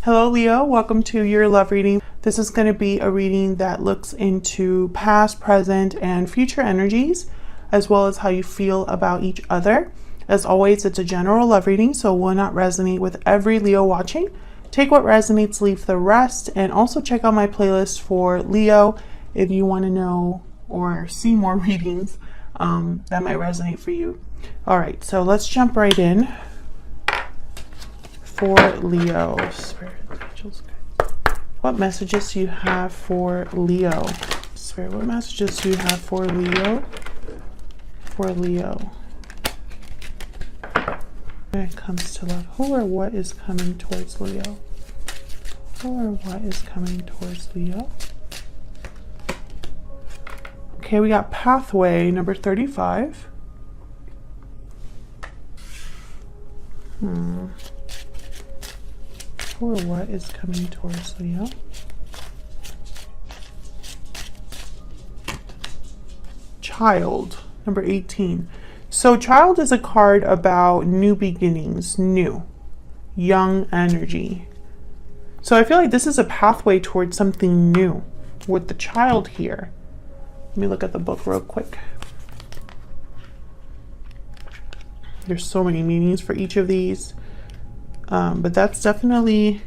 Hello Leo, welcome to your love reading. This is going to be a reading that looks into past, present, and future energies, as well as how you feel about each other. As always, it's a general love reading, so it will not resonate with every Leo watching. Take what resonates, leave the rest, and also check out my playlist for Leo if you want to know or see more readings that might resonate for you. All right, so let's jump right in. For Leo, Spirit, angels, what messages do you have for Leo? Spirit, what messages do you have for Leo? For Leo. When it comes to love, who or what is coming towards Leo? Who or what is coming towards Leo? Okay, we got pathway number 35. Or what is coming towards Leo? Child, number 18. So child is a card about new beginnings, new, young energy. So I feel like this is a pathway towards something new with the child here. Let me look at the book real quick. There's so many meanings for each of these. But that's definitely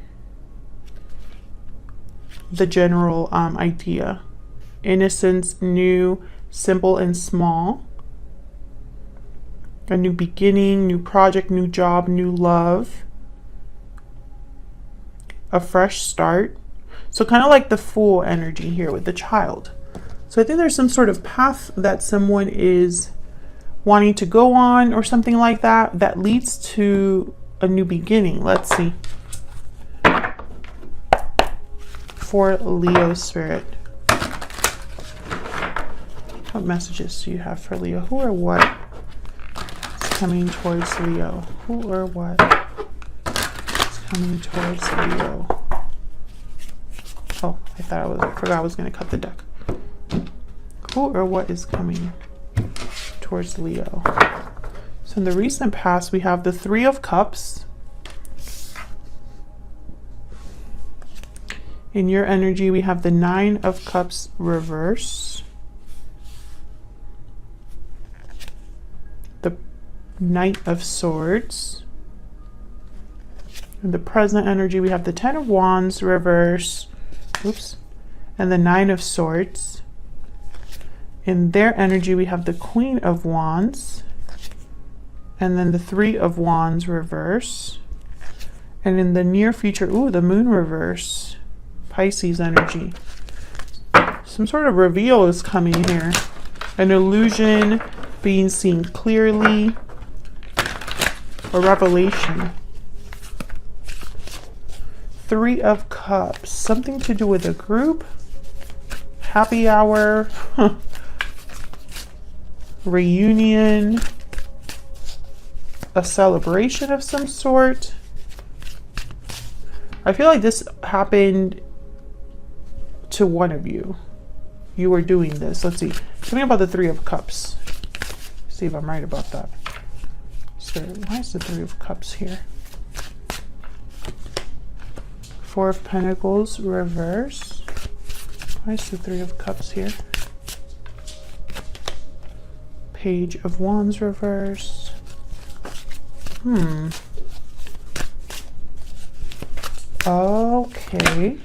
the general idea. Innocence, new, simple, and small. A new beginning, new project, new job, new love. A fresh start. So kind of like the Fool energy here with the child. So I think there's some sort of path that someone is wanting to go on or something like that that leads to a new beginning. Let's see. For Leo Spirit, what messages do you have for Leo? Who or what is coming towards Leo? Who or what is coming towards Leo? Oh, I forgot I was going to cut the deck. Who or what is coming towards Leo? So in the recent past, we have the Three of Cups. In your energy, we have the Nine of Cups reverse. The Knight of Swords. In the present energy, we have the Ten of Wands reverse. Oops. And the Nine of Swords. In their energy, we have the Queen of Wands. And then the Three of Wands reverse. And in the near future, the Moon reverse. Pisces energy. Some sort of reveal is coming here. An illusion, being seen clearly. A revelation. Three of Cups. Something to do with a group. Happy hour. Reunion. A celebration of some sort. I feel like this happened to one of you. You were doing this. Let's see. Tell me about the Three of Cups. See if I'm right about that. So why is the Three of Cups here? Four of Pentacles reverse. Why is the Three of Cups here? Page of Wands reverse. Okay.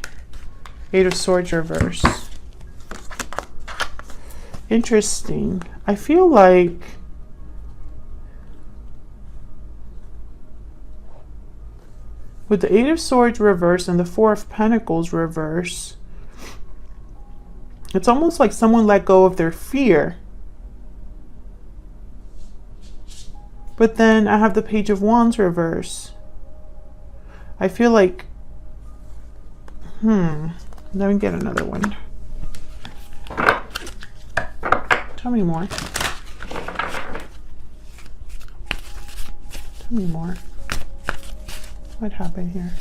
Eight of Swords reverse. Interesting. I feel like with the Eight of Swords reverse and the Four of Pentacles reverse, it's almost like someone let go of their fear. But then I have the Page of Wands reverse. I feel like, let me get another one. Tell me more. Tell me more. What happened here?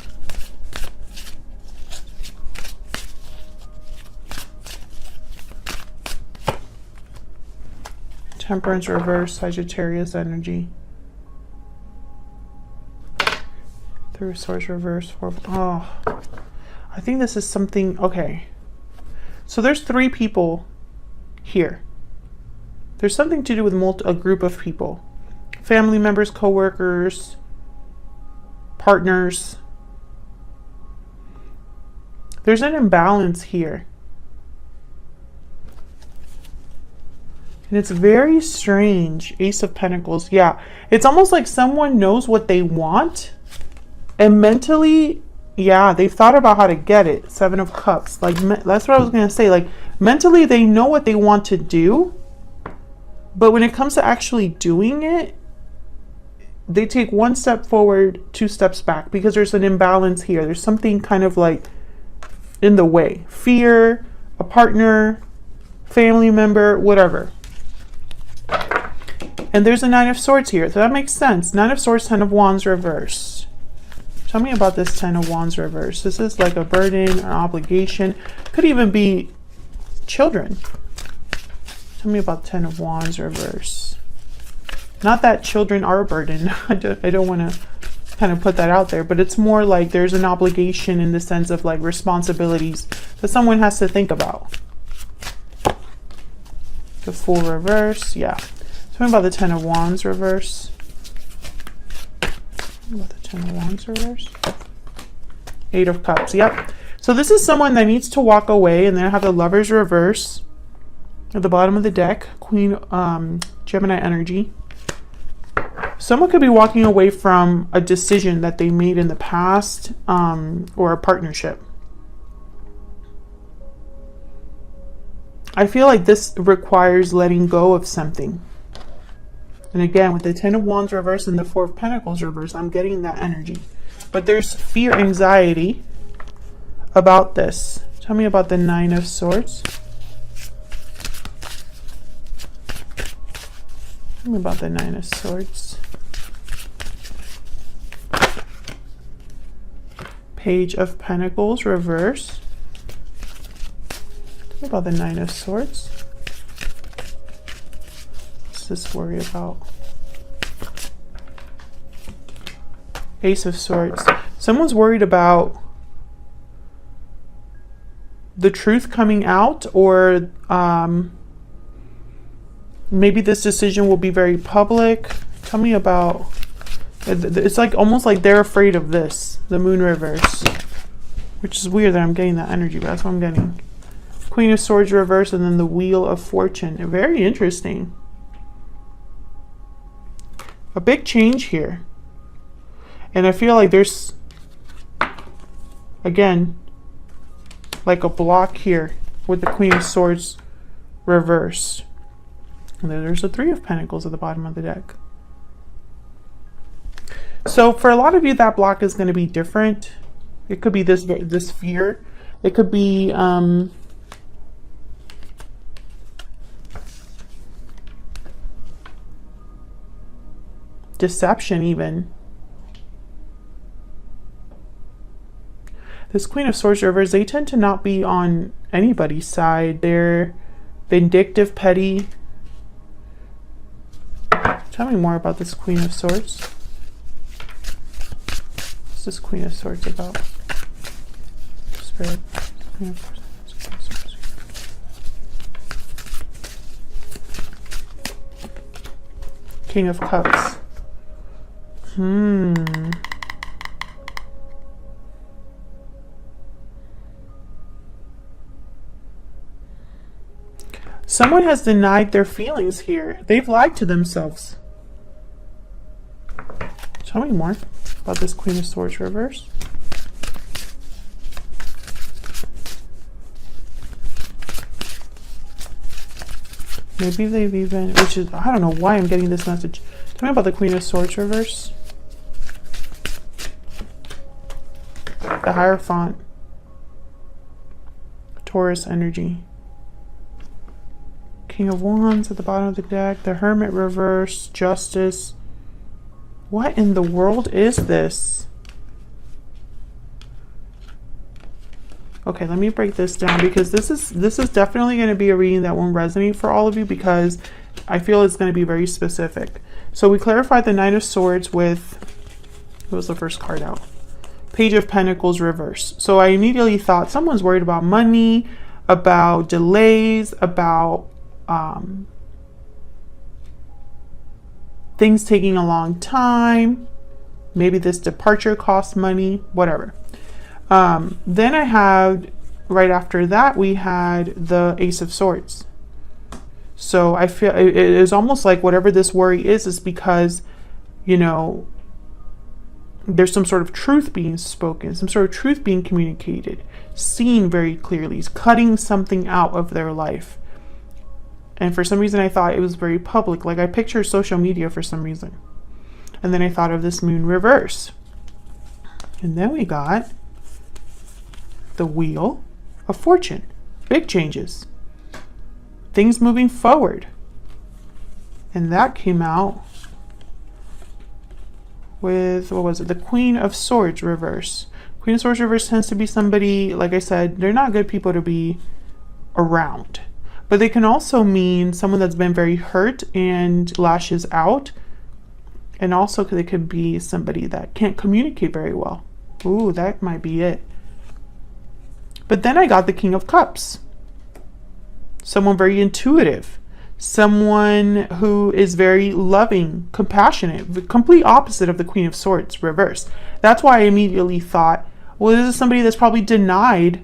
Temperance reverse, Sagittarius energy. Three of Swords reverse. Oh, I think this is something. Okay, so there's three people here. There's something to do with a group of people, family members, co-workers, partners. There's an imbalance here. And it's very strange. Ace of Pentacles. Yeah, it's almost like someone knows what they want, and mentally, yeah, they've thought about how to get it. Seven of Cups. Like, that's what I was going to say. Like, mentally, they know what they want to do, but when it comes to actually doing it, they take one step forward, two steps back, because there's an imbalance here. There's something kind of like in the way. Fear, a partner, family member, whatever. And there's a Nine of Swords here, so that makes sense. Nine of Swords, Ten of Wands reverse. Tell me about this Ten of Wands reverse. This is like a burden, an obligation. Could even be children. Tell me about Ten of Wands reverse. Not that children are a burden. I don't want to kind of put that out there, but it's more like there's an obligation in the sense of like responsibilities that someone has to think about. The Fool reverse, yeah. Tell me about the Ten of Wands reverse. What about the Ten of Wands reverse? Eight of Cups, yep. So this is someone that needs to walk away, and then I have the Lovers reverse at the bottom of the deck. Queen, Gemini energy. Someone could be walking away from a decision that they made in the past, or a partnership. I feel like this requires letting go of something. And again, with the Ten of Wands reverse and the Four of Pentacles reverse, I'm getting that energy. But there's fear, anxiety about this. Tell me about the Nine of Swords. Tell me about the Nine of Swords. Page of Pentacles reverse. Tell me about the Nine of Swords. What's this worry about? Ace of Swords. Someone's worried about the truth coming out, or maybe this decision will be very public. Tell me about, it's like almost like they're afraid of this, the Moon reverse, which is weird that I'm getting that energy, but that's what I'm getting. Queen of Swords reverse, and then the Wheel of Fortune. Very interesting. A big change here. And I feel like there's, again, like a block here with the Queen of Swords reversed. And then there's the Three of Pentacles at the bottom of the deck. So for a lot of you, that block is going to be different. It could be this fear. It could be deception even. This Queen of Swords reverse, they tend to not be on anybody's side. They're vindictive, petty. Tell me more about this Queen of Swords. What's this Queen of Swords about? Spirit. Queen of Swords. King of Cups. Someone has denied their feelings here. They've lied to themselves. Tell me more about this Queen of Swords reverse. Maybe they've even, which is, I don't know why I'm getting this message. Tell me about the Queen of Swords reverse. The Hierophant. Taurus energy. King of Wands at the bottom of the deck. The Hermit reverse. Justice. What in the world is this? Okay, let me break this down, because this is definitely going to be a reading that won't resonate for all of you, because I feel it's going to be very specific. So we clarified the Nine of Swords with, what was the first card out? Page of Pentacles reverse. So I immediately thought someone's worried about money, about delays, about things taking a long time. Maybe this departure costs money, whatever. Then I had, right after that, we had the Ace of Swords. So I feel it is almost like whatever this worry is because, you know, there's some sort of truth being spoken, some sort of truth being communicated, seen very clearly, cutting something out of their life. And for some reason, I thought it was very public. Like I picture social media for some reason. And then I thought of this moon reverse. And then we got the Wheel of Fortune. Big changes. Things moving forward. And that came out with, what was it? The Queen of Swords reverse. Queen of Swords reverse tends to be somebody, like I said, they're not good people to be around. But they can also mean someone that's been very hurt and lashes out. And also they could be somebody that can't communicate very well. Ooh, that might be it. But then I got the King of Cups. Someone very intuitive. Someone who is very loving, compassionate, the complete opposite of the Queen of Swords reversed. That's why I immediately thought, well, this is somebody that's probably denied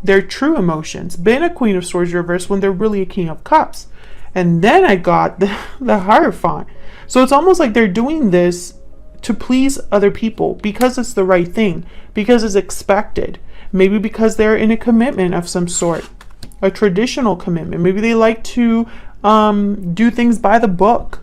their true emotions, been a Queen of Swords reversed when they're really a King of Cups. And then I got the Hierophant. So it's almost like they're doing this to please other people because it's the right thing, because it's expected, maybe because they're in a commitment of some sort, a traditional commitment. Maybe they like to do things by the book.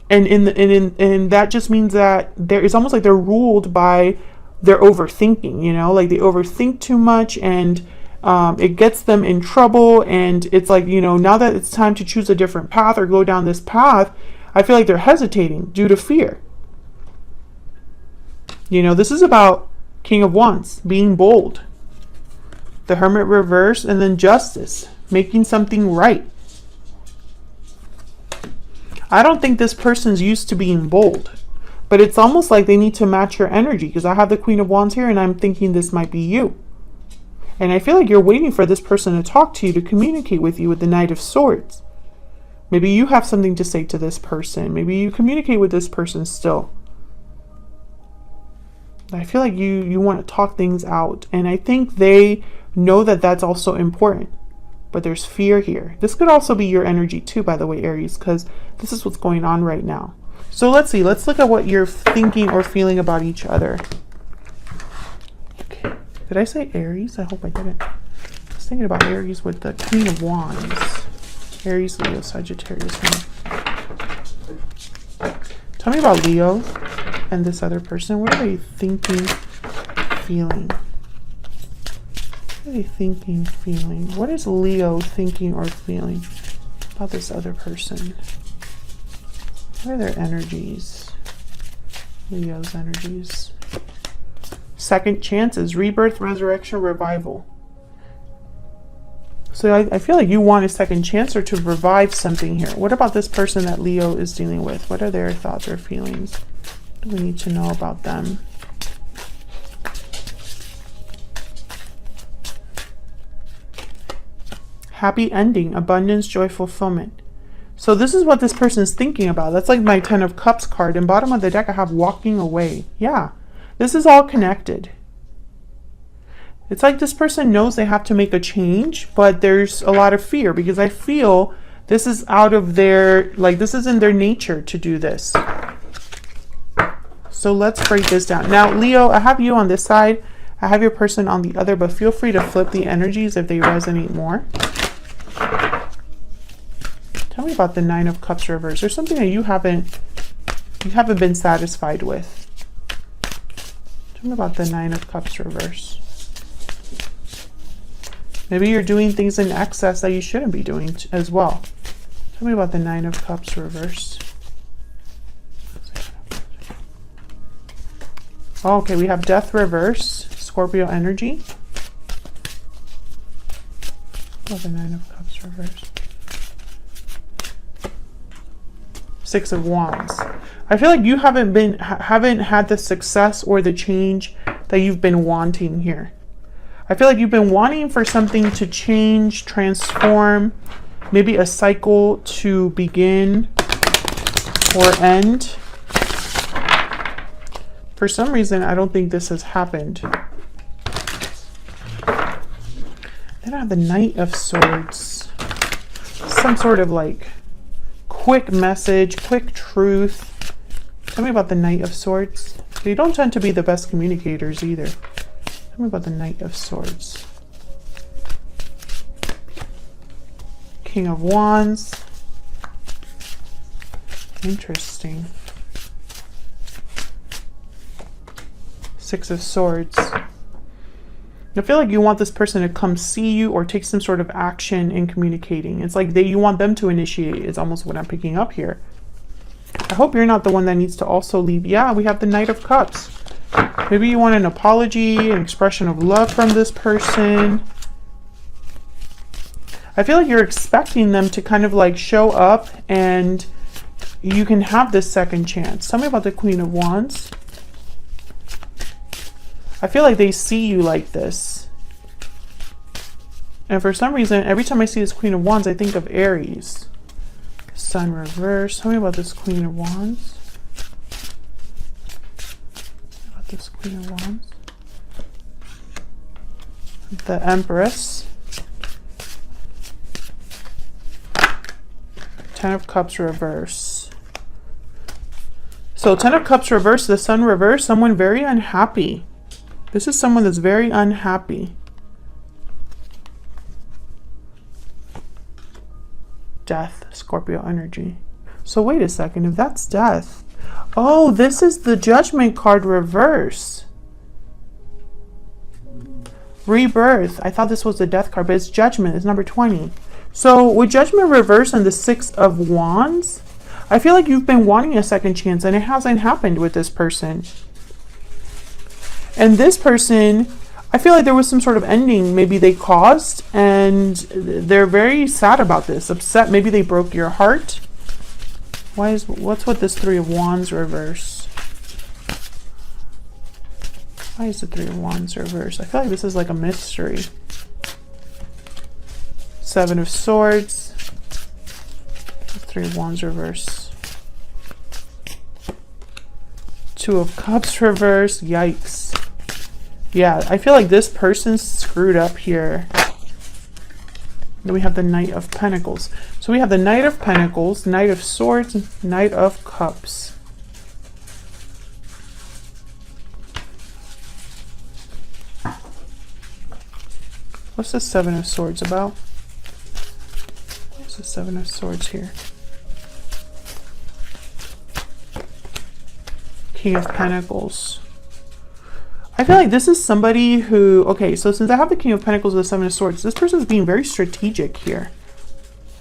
And that just means that it's almost like they're ruled by their overthinking, you know, like they overthink too much and it gets them in trouble. And it's like, you know, now that it's time to choose a different path or go down this path, I feel like they're hesitating due to fear. You know, this is about King of Wands, being bold. The Hermit reverse, and then Justice, making something right. I don't think this person's used to being bold, but it's almost like they need to match your energy because I have the Queen of Wands here and I'm thinking this might be you. And I feel like you're waiting for this person to talk to you, to communicate with you with the Knight of Swords. Maybe you have something to say to this person. Maybe you communicate with this person still. I feel like you want to talk things out. And I think they know that that's also important. But there's fear here. This could also be your energy too, by the way, Aries, because this is what's going on right now. So let's see. Let's look at what you're thinking or feeling about each other. Okay. Did I say Aries? I hope I didn't. I was thinking about Aries with the Queen of Wands. Aries, Leo, Sagittarius. Tell me about Leo and this other person. What are they thinking, feeling? What are they thinking, feeling? What is Leo thinking or feeling about this other person? What are their energies? Leo's energies. Second chances, rebirth, resurrection, revival. So I feel like you want a second chance or to revive something here. What about this person that Leo is dealing with? What are their thoughts or feelings? What do we need to know about them? Happy ending, abundance, joy, fulfillment. So this is what this person is thinking about. That's like my 10 of Cups card. And bottom of the deck, I have walking away. Yeah, this is all connected. It's like this person knows they have to make a change, but there's a lot of fear because I feel this is out of their, like this is in their nature to do this. So let's break this down. Now, Leo, I have you on this side. I have your person on the other, but feel free to flip the energies if they resonate more. Tell me about the 9 of Cups reverse. There's something that you haven't been satisfied with. Tell me about the 9 of Cups reverse. Maybe you're doing things in excess that you shouldn't be doing as well. Tell me about the 9 of Cups reverse. Oh, okay, we have Death reverse, Scorpio energy. What about the 9 of Cups reverse? Six of Wands. I feel like you haven't had the success or the change that you've been wanting here. I feel like you've been wanting for something to change, transform, maybe a cycle to begin or end. For some reason, I don't think this has happened. Then I have the Knight of Swords. Some sort of like quick message, quick truth. Tell me about the Knight of Swords. They don't tend to be the best communicators either. Tell me about the Knight of Swords. King of Wands. Interesting. Six of Swords. I feel like you want this person to come see you or take some sort of action in communicating. It's like you want them to initiate. It's almost what I'm picking up here. I hope you're not the one that needs to also leave. Yeah, we have the Knight of Cups. Maybe you want an apology, an expression of love from this person. I feel like you're expecting them to kind of like show up and you can have this second chance. Tell me about the Queen of Wands. I feel like they see you like this. And for some reason, every time I see this Queen of Wands, I think of Aries. Sun reverse. Tell me about this Queen of Wands. About this Queen of Wands. The Empress. Ten of Cups reverse. So Ten of Cups reverse, the Sun reverse, someone very unhappy. This is someone that's very unhappy. Death, Scorpio energy. So wait a second, if that's death. Oh, this is the Judgment card reverse. Rebirth. I thought this was the Death card, but it's Judgment. It's number 20. So with Judgment reverse and the Six of Wands, I feel like you've been wanting a second chance and it hasn't happened with this person. And this person, I feel like there was some sort of ending maybe they caused and they're very sad about this, upset. Maybe they broke your heart. What's with this Three of Wands reverse? Why is the Three of Wands reverse? I feel like this is like a mystery. Seven of Swords. Three of Wands reverse. Two of Cups reverse. Yikes. Yeah, I feel like this person's screwed up here. Then we have the Knight of Pentacles. So we have the Knight of Pentacles, Knight of Swords, Knight of Cups. What's the Seven of Swords about? What's the Seven of Swords here? King of Pentacles. I feel like this is somebody who, okay, so since I have the King of Pentacles with the Seven of Swords, this person is being very strategic here.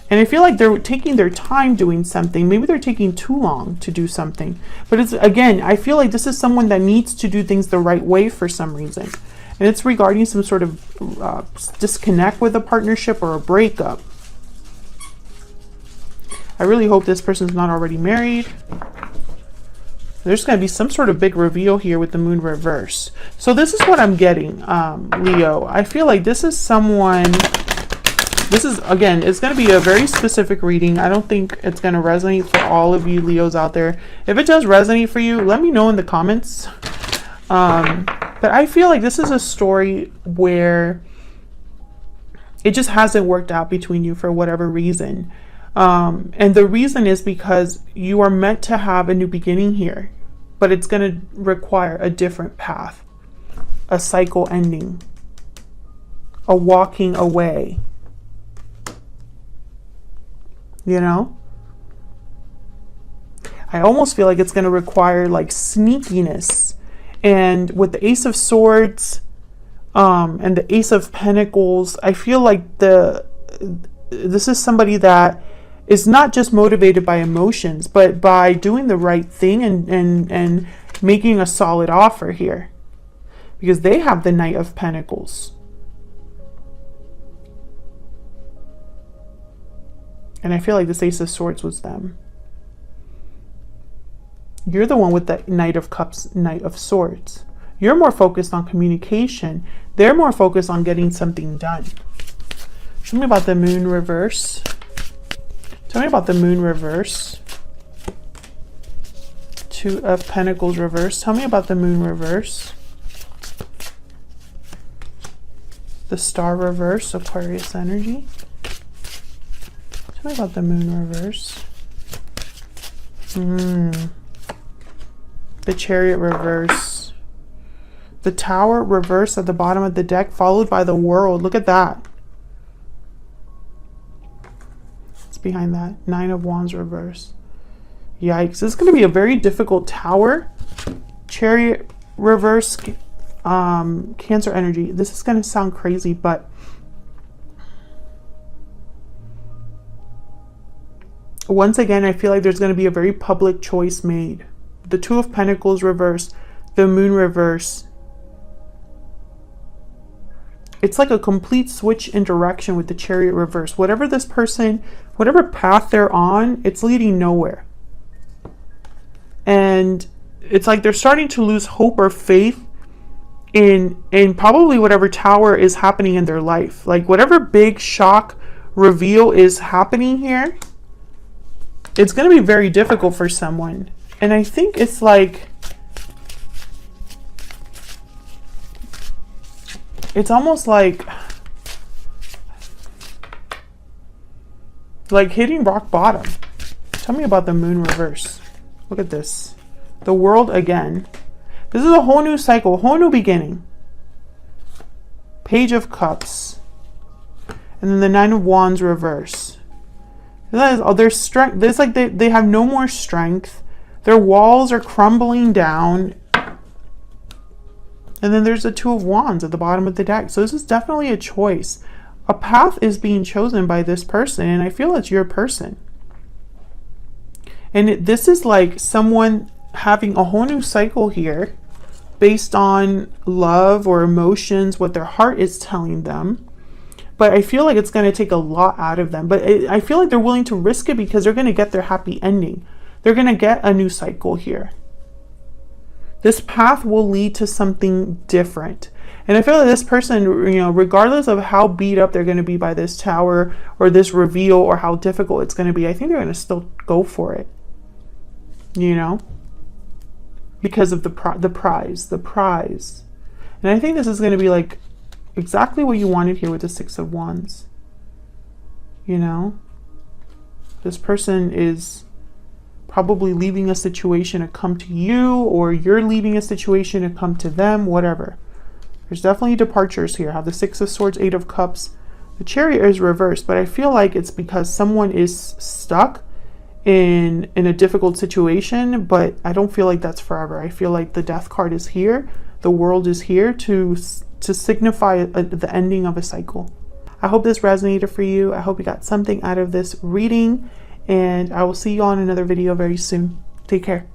And I feel like they're taking their time doing something. Maybe they're taking too long to do something. But it's, again, I feel like this is someone that needs to do things the right way for some reason. And it's regarding some sort of disconnect with a partnership or a breakup. I really hope this person's not already married. There's going to be some sort of big reveal here with the Moon reverse. So this is what I'm getting, Leo. I feel like this is someone, this is, again, it's going to be a very specific reading. I don't think it's going to resonate for all of you Leos out there. If it does resonate for you, let me know in the comments. But I feel like this is a story where it just hasn't worked out between you for whatever reason. And the reason is because you are meant to have a new beginning here, but it's going to require a different path, a cycle ending, a walking away, you know? I almost feel like it's going to require like sneakiness. And with the Ace of Swords, and the Ace of Pentacles, I feel like this is somebody that is not just motivated by emotions, but by doing the right thing and making a solid offer here. Because they have the Knight of Pentacles. And I feel like this Ace of Swords was them. You're the one with the Knight of Cups, Knight of Swords. You're more focused on communication. They're more focused on getting something done. Tell me about the Moon reverse. Tell me about the Moon reverse. Two of Pentacles reverse. Tell me about the Moon reverse. The Star reverse, Aquarius energy. Tell me about the Moon reverse. The Chariot reverse. The Tower reverse at the bottom of the deck, followed by the World. Look at that. What's behind that? Nine of Wands reverse. Yikes. This is going to be a very difficult Tower. Chariot reverse. Cancer energy. This is going to sound crazy, but once again, I feel like there's going to be a very public choice made. The Two of Pentacles reverse, the Moon reverse. It's like a complete switch in direction with the Chariot reverse. Whatever this person, whatever path they're on, it's leading nowhere. And it's like they're starting to lose hope or faith in probably whatever Tower is happening in their life. Like whatever big shock reveal is happening here, it's going to be very difficult for someone. And I think it's like, it's almost like hitting rock bottom. Tell me about the Moon reverse. Look at this. The World again. This is a whole new cycle, a whole new beginning. Page of Cups. And then the Nine of Wands reverse. Their strength, there's like they have no more strength. Their walls are crumbling down. And then there's the Two of Wands at the bottom of the deck. So this is definitely a choice. A path is being chosen by this person, and I feel it's your person. And this is like someone having a whole new cycle here based on love or emotions, what their heart is telling them. But I feel like it's going to take a lot out of them. But I feel like they're willing to risk it because they're going to get their happy ending. They're going to get a new cycle here. This path will lead to something different. And I feel like this person, you know, regardless of how beat up they're going to be by this Tower or this reveal or how difficult it's going to be, I think they're going to still go for it. You know? Because of the prize. And I think this is going to be like exactly what you wanted here with the Six of Wands. You know? This person is probably leaving a situation to come to you, or you're leaving a situation to come to them, whatever. There's definitely departures here. Have the Six of Swords, Eight of Cups. The Chariot is reversed, but I feel like it's because someone is stuck in a difficult situation, but I don't feel like that's forever. I feel like the Death card is here. The World is here to signify the ending of a cycle. I hope this resonated for you. I hope you got something out of this reading, and I will see you on another video very soon. Take care.